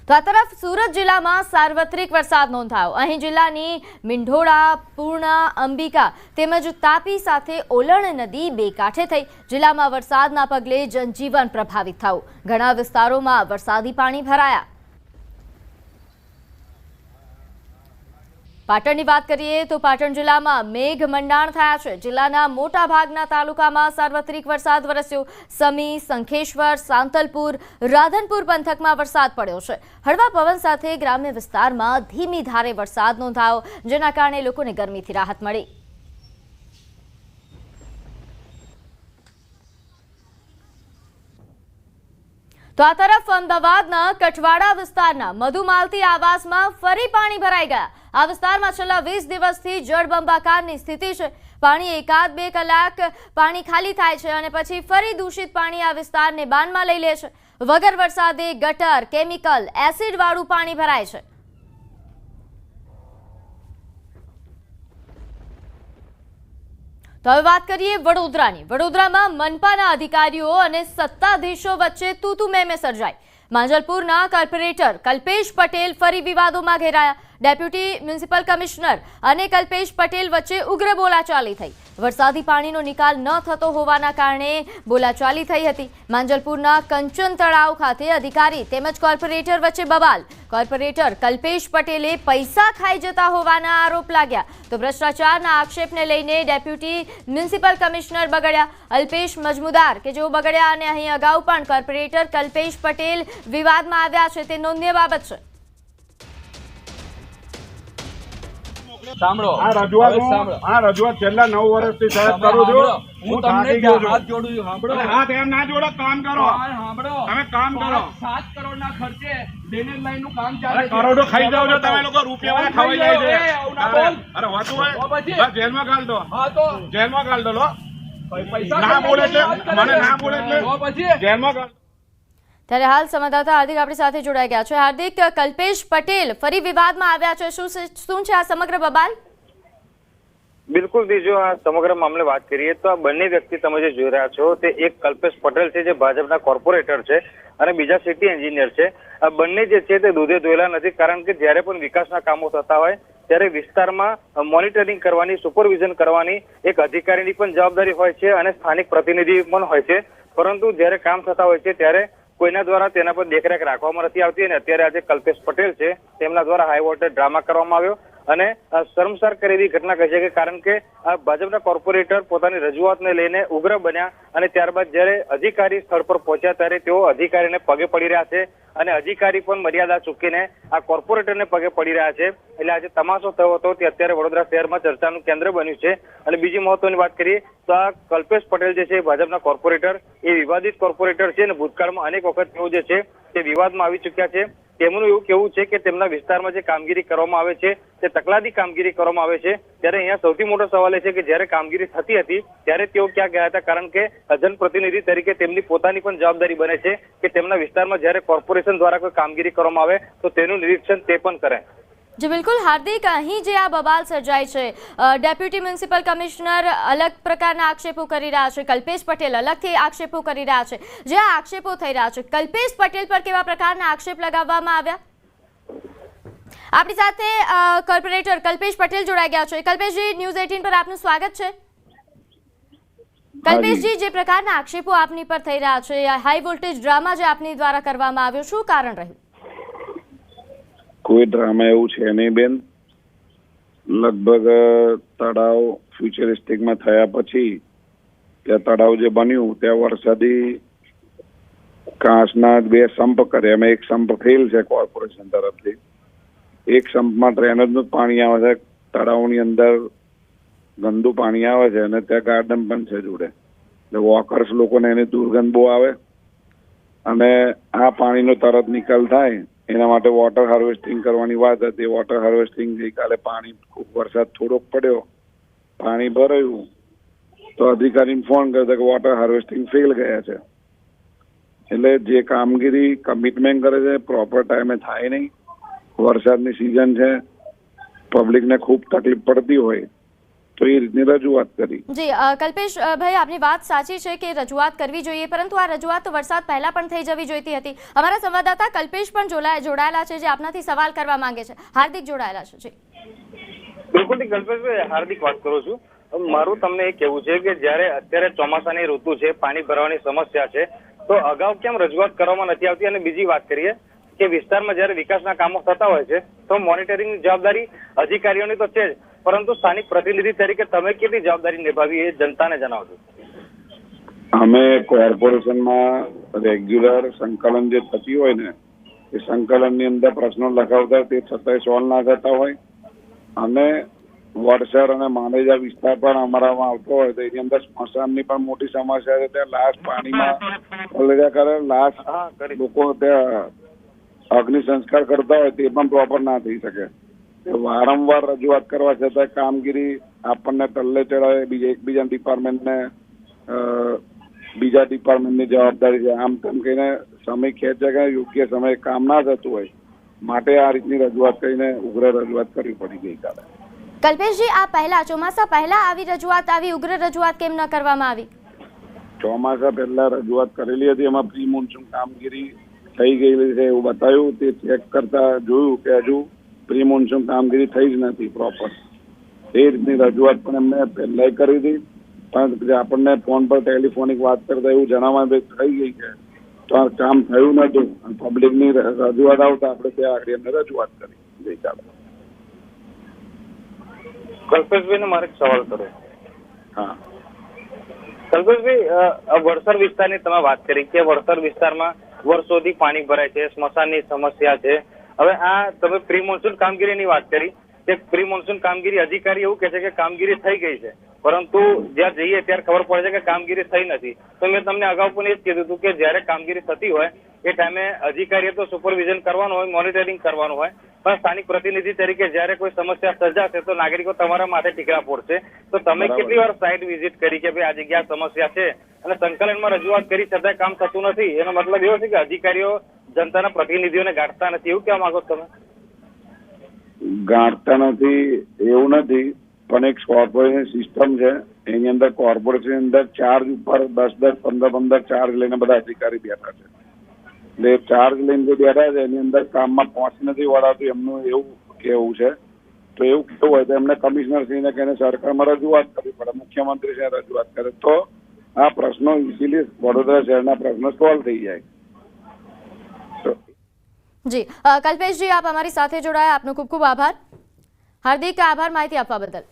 તો આ તરફ સુરત જિલ્લામાં સાર્વત્રિક વરસાદ નોંધાયો। અહીં જિલ્લાની મીંઢોળા, પૂર્ણા, અંબિકા તેમજ તાપી સાથે ઓલણ નદી બે કાંઠે થઈ। જિલ્લામાં વરસાદના પગલે જનજીવન પ્રભાવિત થયું। ઘણા વિસ્તારોમાં વરસાદી પાણી ભરાયા। પાટણની વાત કરીએ તો પાટણ જિલ્લામાં મેઘ મંડાણ થયા છે। જિલ્લાના મોટા ભાગના તાલુકામાં સાર્વત્રિક વરસાદ વરસ્યો। સમી, શંખેશ્વર, સાંતલપુર, રાધનપુર પંથકમાં વરસાદ પડ્યો છે। હળવા પવન સાથે ગ્રામ્ય વિસ્તારમાં ધીમી ધારે વરસાદ નોંધાયો, જેના કારણે લોકોને ગરમીથી રાહત મળી। તો આ તરફ અમદાવાદના કઠવાડા વિસ્તારના મધુમાલતી આવાસમાં ફરી પાણી ભરાઈ ગયા। આ વિસ્તારમાં છેલ્લા 20 દિવસથી જળબંબાકારની સ્થિતિ છે। પાણી એકાદ બે કલાક પાણી ખાલી થાય છે અને પછી ફરી દૂષિત પાણી આ વિસ્તારને બાનમાં લઈ લે છે। વગર વરસાદે ગટર, કેમિકલ, એસિડ વાળું પાણી ભરાય છે। તો હવે વાત કરીએ વડોદરાની। વડોદરામાં મનપાના અધિકારીઓ અને સત્તાધીશો વચ્ચે તૂતુ મેમે સર્જાઈ। માંજલપુરના કોર્પોરેટર કલ્પેશ પટેલ ફરી વિવાદોમાં ઘેરાયા। ડેપ્યુટી મ્યુનિસિપલ કમિશનર અને કલ્પેશ પટેલ વચ્ચે ઉગ્ર બોલાચાલી થઈ। વરસાદી પાણીનો નિકાલ ન થતો હોવાના કારણે બોલાચાલી થઈ હતી। માંજલપુરના કંચન તળાવ ખાતે અધિકારી તેમજ કોર્પોરેટર વચ્ચે બબાલ। કોર્પોરેટર કલ્પેશ પટેલે પૈસા ખાઈ જતા હોવાના આરોપ લાગ્યા। તો ભ્રષ્ટાચારના આક્ષેપને લઈને ડેપ્યુટી મ્યુનિસિપલ કમિશનર બગડ્યા। અલ્પેશ મજમુદાર કે જેઓ બગડ્યા અને અહીં અગાઉ પણ કોર્પોરેટર કલ્પેશ પટેલ વિવાદમાં આવ્યા છે, તે નોંધનીય બાબત છે। સાંભળો, આ રજૂઆત છેલ્લા 9 વર્ષથી સાહેબ કરું છું। હું તમને હાથ જોડું છું। સાંભળો, હાથ એમ ના જોડો, કામ કરો। સાંભળો, તમે કામ કરો। 7 કરોડના ખર્ચે ડ્રેનેજ લાઈનનું કામ ચાલે છે। કરોડો ખાઈ જાવ છો તમે લોકો, રૂપિયા ખવાઈ જાય છે। અરે વાતું હોય જેલમાં ગાળ દો। હા તો જેલમાં ગાળ દો। લો પૈસા ના બોલે છે, મને ના બોલે છે પછી જેલમાં ગાળ। ત્યારે હાલ સંવાદદાતા હાર્દિક આપણી સાથે જોડાઈ ગયા છે। હાર્દિક, કલ્પેશ પટેલ ફરી વિવાદમાં આવ્યા છે, શું છે આ સમગ્ર બબાલ? બિલકુલ દીજો, આ સમગ્ર મામલે વાત કરીએ તો આ બંને વ્યક્તિ તમે જે જોઈ રહ્યા છો તે એક કલ્પેશ પટેલ છે જે ભાજપના કોર્પોરેટર છે અને બીજા સિટી એન્જિનિયર છે। આ બંને જે છે તે દૂધે ધોયેલા નથી, કારણ કે જ્યારે પણ વિકાસના કામો થતા હોય ત્યારે વિસ્તારમાં મોનિટરિંગ કરવાની, સુપરવિઝન કરવાની એક અધિકારીની પણ જવાબદારી હોય છે અને સ્થાનિક પ્રતિનિધિ પણ હોય છે। પરંતુ જ્યારે કામ થતા હોય છે ત્યારે કોઈના દ્વારા તેના પર દેખરેખ રાખવામાં નથી આવતી અને અત્યારે આજે કલ્પેશ પટેલ છે તેમના દ્વારા હાઈ વોલ્ટેજ ડ્રામા કરવામાં આવ્યો અને શર્મસાર કરે એવી ઘટના કહી છે, કારણ કે ભાજપના કોર્પોરેટર પોતાની રજૂઆતને લઈને ઉગ્ર બન્યા અને ત્યારબાદ જ્યારે અધિકારી સ્થળ પર પહોંચ્યા ત્યારે તેઓ અધિકારીને પગે પડી રહ્યા છે અને અધિકારી પણ મર્યાદા ચૂકીને આ કોર્પોરેટરને પગે પડી રહ્યા છે। એટલે આજે તમાશો થયો હતો તે અત્યારે વડોદરા શહેરમાં ચર્ચાનું કેન્દ્ર બન્યું છે। અને બીજી મહત્વની વાત કરીએ તો આ કલ્પેશ પટેલ જે છે ભાજપના કોર્પોરેટર એ વિવાદિત કોર્પોરેટર છે અને ભૂતકાળમાં અનેક વખત તેઓ જે છે તે વિવાદમાં આવી ચૂક્યા છે। તેમનું એવું કહેવું છે કે તેમના વિસ્તારમાં જે કામગીરી કરવામાં આવે છે તે તકલાદી કામગીરી કરવામાં આવે છે। ત્યારે અહીંયા સૌથી મોટો સવાલ એ છે કે જ્યારે કામગીરી થતી હતી ત્યારે તેઓ ક્યાં ગયા હતા, કારણ કે જનપ્રતિનિધિ તરીકે તેમની પોતાની પણ જવાબદારી બને છે કે તેમના વિસ્તારમાં જ્યારે કોર્પોરેશન દ્વારા કોઈ કામગીરી કરવામાં આવે તો તેનું નિરીક્ષણ તે પણ કરે। જી બિલકુલ હાર્દિક, અહીં જે આ બબાલ સર્જાય છે, ડેપ્યુટી મ્યુનિસિપલ કમિશનર અલગ પ્રકારના આક્ષેપો કરી રહ્યા છે, કલ્પેશ પટેલ અલગથી આક્ષેપો કરી રહ્યા છે। જે આ આક્ષેપો થઈ રહ્યા છે, કલ્પેશ પટેલ પર કેવા પ્રકારના આક્ષેપ લગાવવામાં આવ્યા? આપણી સાથે કોર્પોરેટર કલ્પેશ પટેલ જોડાઈ ગયા છે। કલ્પેશજી, ન્યૂઝ 18 પર આપનું સ્વાગત છે। કલ્પેશજી, જે પ્રકારના આક્ષેપો આપની પર થઈ રહ્યા છે, હાઈ વોલ્ટેજ ડ્રામા જે આપની દ્વારા કરવામાં આવ્યો, શું કારણ રહ્યું? કોઈ ડ્રામા એવું છે નહીં બેન। લગભગ તળાવ ફ્યુચરિસ્ટિકમાં થયા પછી ત્યાં તળાવ જે બન્યું ત્યાં વરસાદી કાંસના 2 સંપ કર્યા। એમાં એક સંપ ફેલ છે કોર્પોરેશન તરફથી। એક સંપમાં ડ્રેનેજનું પાણી આવે છે, તળાવની અંદર ગંદુ પાણી આવે છે અને ત્યાં ગાર્ડન પણ છે જોડે, એટલે વોકર્સ લોકોને એની દુર્ગંધ બહુ આવે અને આ પાણીનો તરત નિકાલ થાય એના માટે વોટર હાર્વેસ્ટિંગ કરવાની વાત હતી। વોટર હાર્વેસ્ટિંગ ગઈકાલે પાણી ખૂબ વરસાદ થોડોક પડ્યો, પાણી ભરાયું તો અધિકારીને ફોન કર્યો કે વોટર હાર્વેસ્ટિંગ ફેલ ગયા છે। એટલે જે કામગીરી કમિટમેન્ટ કરે છે પ્રોપર ટાઈમે થાય નહીં। વરસાદની સિઝન છે, પબ્લિકને ખૂબ તકલીફ પડતી હોય તો એ રીતની રજૂઆત કરી. જી કલ્પેશ ભાઈ, આપની વાત સાચી છે કે રજૂઆત કરવી જોઈએ, પરંતુ આ રજૂઆત તો વરસાદ પહેલા પણ થઈ જવી જોઈતી હતી. અમારા સંવાદદાતા કલ્પેશ પણ જોડાયેલા છે, જે આપનાથી સવાલ કરવા માંગે છે. હાર્દિક જોડાયેલા છે. જી બિલકુલ કલ્પેશભાઈ, હાર્દિક વાત કરું છું. મારું તમને એ કહેવું છે કે જ્યારે અત્યારે ચોમાસાની ઋતુ છે, પાણી ભરવાની સમસ્યા છે, તો અગાઉ કેમ રજૂઆત કરવામાં નથી આવતી? અને બીજી વાત કરીએ કે વિસ્તારમાં જ્યારે વિકાસના કામો થતા હોય છે તો મોનિટરિંગની જવાબદારી અધિકારીઓની તો છે જ, પરંતુ સ્થાનિક પ્રતિનિધિ તરીકે તમે કેટલી જવાબદારી નિભાવી એ જનતાને જણાવજો. અમે કોર્પોરેશનમાં રેગ્યુલર સંકલન જે થતી હોય ને, એ સંકલનની અંદર પ્રશ્નો લખાવતા તે છતાંય સોલ્વ ના થતા હોય, અને વડસર અને માંડેજા વિસ્તાર પણ અમારામાં આવતો હોય તો એની અંદર સ્મશાનની પણ મોટી સમસ્યા છે. ત્યાં લાશ પાણીમાં પલળ્યા કરે, લાશ લોકો ત્યાં અગ્નિ સંસ્કાર કરતા હોય તે પણ પ્રોપર ના થઈ શકે. વારંવાર રજૂઆત કરવા છતાં કામગીરી આપણને ટલ્લે ચડાવે, એકબીજા ડિપાર્ટમેન્ટને બીજા ડિપાર્ટમેન્ટની જવાબદારી છે, આમ તેમ કહીને સમય ખેંચે કે યોગ્ય સમયે કામ ના થતું હોય, માટે આ રીતની રજૂઆત કરીને ઉગ્ર રજૂઆત કરવી પડી ગઈકાલે. કલ્પેશજી, આ પહેલા ચોમાસા પહેલા આવી રજૂઆત, આવી ઉગ્ર રજૂઆત કેમ ન કરવામાં આવી? ચોમાસા પહેલા રજૂઆત કરેલી હતી, એમાં પ્રી મોન્સૂન કામગીરી થઈ ગયેલી છે એવું બતાવ્યું. તે ચેક કરતા જોયું કે હજુ પ્રી મોન્સૂન કામગીરી થઈ જ નથી પ્રોપર. એ રીતની રજૂઆત પણ એમને પહેલા કરી હતી, પણ આપણને ફોન પર ટેલિફોનિક વાત કરતા એવું જણાવવા થઈ ગઈ છે તો કામ થયું નતું. પબ્લિકની રજૂઆત આવતા આપણે ત્યાં આગળ એમને રજૂઆત કરી ગઈકાલે. કલ્પેશભાઈને મારે એક સવાલ કર્યો. હા કલ્પેશભાઈ, વડસર વિસ્તારની તમે વાત કરી કે વડસર વિસ્તારમાં વર્ષોથી પાણી ભરાય છે, સ્મશાનની સમસ્યા છે. હવે આ તમે પ્રી મોન્સૂન કામગીરીની વાત કરી કે પ્રી મોન્સૂન કામગીરી અધિકારી એવું કહે છે કે કામગીરી થઈ ગઈ છે, પરંતુ જ્યાં જઈએ ત્યારે ખબર પડે છે કે કામગીરી થઈ નથી. તો મેં તમને અગાઉ પણ એ જ કીધું હતું કે જ્યારે કામગીરી થતી હોય એ ટાઈમે અધિકારીએ તો સુપરવિઝન કરવાનું હોય, મોનિટરિંગ કરવાનું હોય, પણ સ્થાનિક પ્રતિનિધિ તરીકે જ્યારે કોઈ સમસ્યા સર્જાશે તો નાગરિકો તમારા માથે ટીકરા ફોડશે. તો તમે કેટલી વાર સાઇટ વિઝિટ કરી કે ભાઈ આ જગ્યા સમસ્યા છે અને સંકલનમાં રજૂઆત કરી છતાંય કામ થતું નથી? એનો મતલબ એવો છે કે અધિકારીઓ જનતાના પ્રતિનિધિઓને ગાંઠતા નથી, એવું કહેવા માંગો તમે? ગાંઠતા નથી એવું નથી, પણ એક કોર્પોરેશન સિસ્ટમ છે, એની અંદર કોર્પોરેશન અંદર ચાર્જ ઉપર 10-10, 15-15 ચાર્જ લઈને બધા અધિકારી બેઠા છે. એટલે ચાર્જ લઈને જે બેઠા છે એની અંદર કામમાં પહોંચી નથી વળાતું એમનું એવું કેવું છે. તો એવું કેવું હોય તો એમને કમિશનરશ્રીને કહીને સરકારમાં રજૂઆત કરવી પડે, મુખ્યમંત્રીશ્રીને રજૂઆત કરે તો આ પ્રશ્નો ઇઝીલી વડોદરા શહેરના પ્રશ્નો સોલ્વ થઈ જાય. જી કલ્પેશજી, આપ અમારી સાથે જોડાયા, આપનો ખૂબ ખૂબ આભાર. હાર્દિક આભાર માહિતી આપવા બદલ.